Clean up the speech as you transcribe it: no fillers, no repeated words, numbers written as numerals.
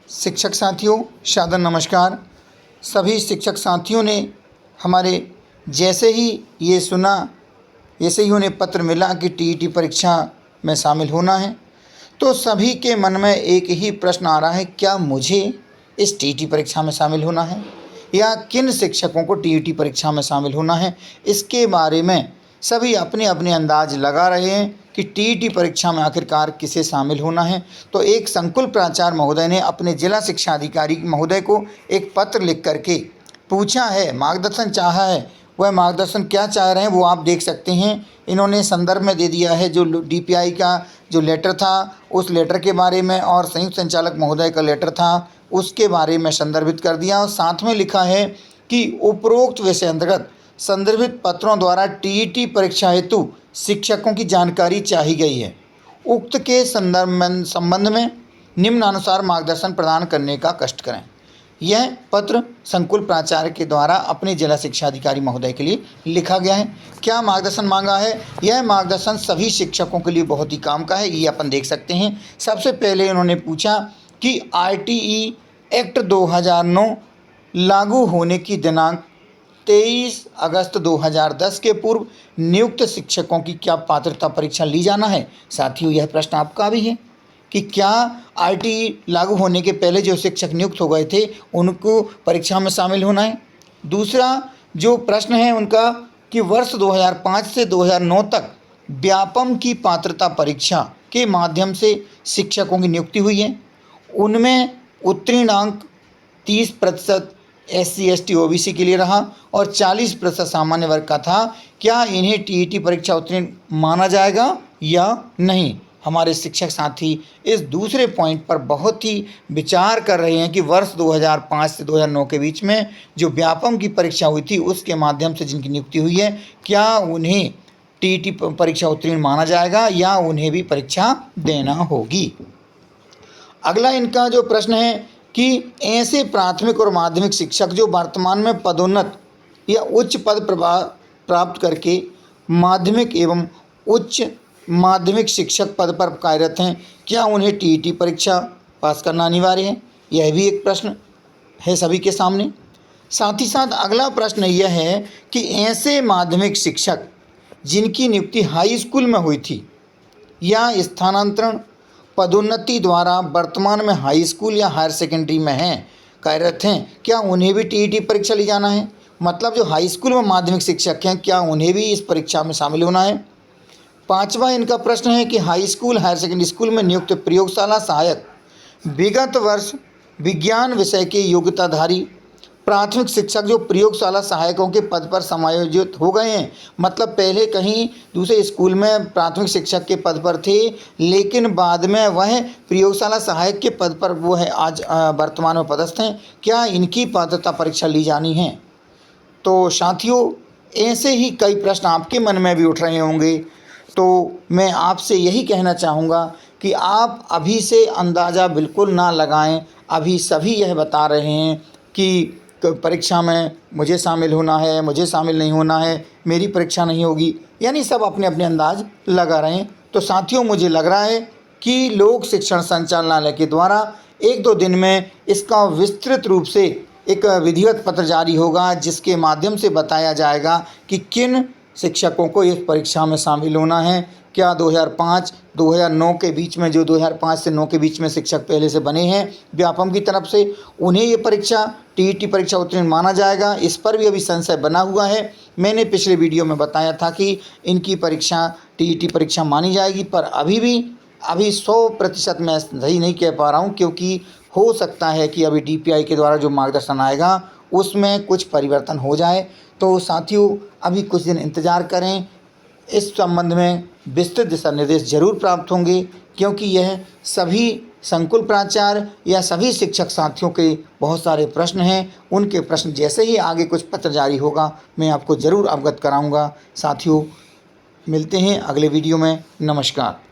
शिक्षक साथियों, सादर नमस्कार। सभी शिक्षक साथियों ने हमारे जैसे ही ये सुना, जैसे ही उन्हें पत्र मिला कि टीईटी परीक्षा में शामिल होना है, तो सभी के मन में एक ही प्रश्न आ रहा है, क्या मुझे इस टीईटी परीक्षा में शामिल होना है या किन शिक्षकों को टीईटी परीक्षा में शामिल होना है। इसके बारे में सभी अपने अपने अंदाज लगा रहे हैं कि टीईटी परीक्षा में आखिरकार किसे शामिल होना है। तो एक संकुल प्राचार्य महोदय ने अपने जिला शिक्षा अधिकारी महोदय को एक पत्र लिख करके पूछा है, मार्गदर्शन चाहा है। वह मार्गदर्शन क्या चाह रहे हैं वो आप देख सकते हैं। इन्होंने संदर्भ में दे दिया है जो डीपीआई का जो लेटर था, उस लेटर के बारे में, और संयुक्त संचालक महोदय का लेटर था उसके बारे में संदर्भित कर दिया। और साथ में लिखा है कि उपरोक्त विषय अंतर्गत संदर्भित पत्रों द्वारा टीईटी परीक्षा हेतु शिक्षकों की जानकारी चाही गई है। उक्त के संबंध में निम्नानुसार मार्गदर्शन प्रदान करने का कष्ट करें। यह पत्र संकुल प्राचार्य के द्वारा अपने जिला शिक्षा अधिकारी महोदय के लिए लिखा गया है। क्या मार्गदर्शन मांगा है? यह मार्गदर्शन सभी शिक्षकों के लिए बहुत ही काम का है, ये अपन देख सकते हैं। सबसे पहले उन्होंने पूछा कि आरटीई एक्ट 2009 लागू होने की दिनांक 23 अगस्त 2010 के पूर्व नियुक्त शिक्षकों की क्या पात्रता परीक्षा ली जाना है। साथियों, यह प्रश्न आपका भी है कि क्या आरटीई लागू होने के पहले जो शिक्षक नियुक्त हो गए थे उनको परीक्षा में शामिल होना है। दूसरा जो प्रश्न है उनका कि वर्ष 2005 से 2009 तक व्यापम की पात्रता परीक्षा के माध्यम से शिक्षकों की नियुक्ति हुई है, उनमें उत्तीर्णांक 30% SC ST OBC के लिए रहा और 40% सामान्य वर्ग का था। क्या इन्हें टीईटी परीक्षा उत्तीर्ण माना जाएगा या नहीं। हमारे शिक्षक साथी इस दूसरे पॉइंट पर बहुत ही विचार कर रहे हैं कि वर्ष 2005 से 2009 के बीच में जो व्यापम की परीक्षा हुई थी उसके माध्यम से जिनकी नियुक्ति हुई है, क्या उन्हें टीईटी परीक्षा उत्तीर्ण माना जाएगा या उन्हें भी परीक्षा देना होगी। अगला इनका जो प्रश्न है कि ऐसे प्राथमिक और माध्यमिक शिक्षक जो वर्तमान में पदोन्नत या उच्च पद प्राप्त करके माध्यमिक एवं उच्च माध्यमिक शिक्षक पद पर कार्यरत हैं, क्या उन्हें टीईटी परीक्षा पास करना अनिवार्य है। यह भी एक प्रश्न है सभी के सामने। साथ ही साथ अगला प्रश्न यह है कि ऐसे माध्यमिक शिक्षक जिनकी नियुक्ति हाई स्कूल में हुई थी या स्थानांतरण पदोन्नति द्वारा वर्तमान में हाई स्कूल या हायर सेकेंडरी में हैं, कार्यरत हैं, क्या उन्हें भी टीईटी परीक्षा ली जाना है। मतलब जो हाई स्कूल में माध्यमिक शिक्षक हैं, क्या उन्हें भी इस परीक्षा में शामिल होना है। पांचवा इनका प्रश्न है कि high school higher secondary school में नियुक्त प्रयोगशाला सहायक विगत वर्ष विज्ञान विषय के योग्यताधारी प्राथमिक शिक्षक जो प्रयोगशाला सहायकों के पद पर समायोजित हो गए हैं, मतलब पहले कहीं दूसरे स्कूल में प्राथमिक शिक्षक के पद पर थे लेकिन बाद में वह प्रयोगशाला सहायक के पद पर वो है आज वर्तमान में पदस्थ हैं, क्या इनकी पात्रता परीक्षा ली जानी है। तो साथियों, ऐसे ही कई प्रश्न आपके मन में भी उठ रहे होंगे, तो मैं आपसे यही कहना चाहूँगा कि आप अभी से अंदाज़ा बिल्कुल ना लगाएं। अभी सभी यह बता रहे हैं कि परीक्षा में मुझे शामिल होना है, मुझे शामिल नहीं होना है, मेरी परीक्षा नहीं होगी, यानी सब अपने अपने अंदाज लगा रहे हैं। तो साथियों, मुझे लग रहा है कि लोक शिक्षण संचालनालय के द्वारा 1-2 दिन में इसका विस्तृत रूप से एक विधिवत पत्र जारी होगा जिसके माध्यम से बताया जाएगा कि किन शिक्षकों को इस परीक्षा में शामिल होना है। क्या 2005-2009 के बीच में जो 2005 से 9 के बीच में शिक्षक पहले से बने हैं व्यापम की तरफ से, उन्हें ये परीक्षा टीईटी परीक्षा उत्तीर्ण माना जाएगा। इस पर भी अभी संशय बना हुआ है। मैंने पिछले वीडियो में बताया था कि इनकी परीक्षा टीईटी परीक्षा मानी जाएगी, पर अभी 100% मैं सही नहीं कह पा रहा हूँ, क्योंकि हो सकता है कि अभी डीपीआई के द्वारा जो मार्गदर्शन आएगा उसमें कुछ परिवर्तन हो जाए। तो साथियों, अभी कुछ दिन इंतज़ार करें, इस संबंध में विस्तृत दिशा निर्देश जरूर प्राप्त होंगे, क्योंकि यह सभी संकुल प्राचार्य या सभी शिक्षक साथियों के बहुत सारे प्रश्न हैं। उनके प्रश्न जैसे ही आगे कुछ पत्र जारी होगा मैं आपको ज़रूर अवगत कराऊंगा। साथियों, मिलते हैं अगले वीडियो में। नमस्कार।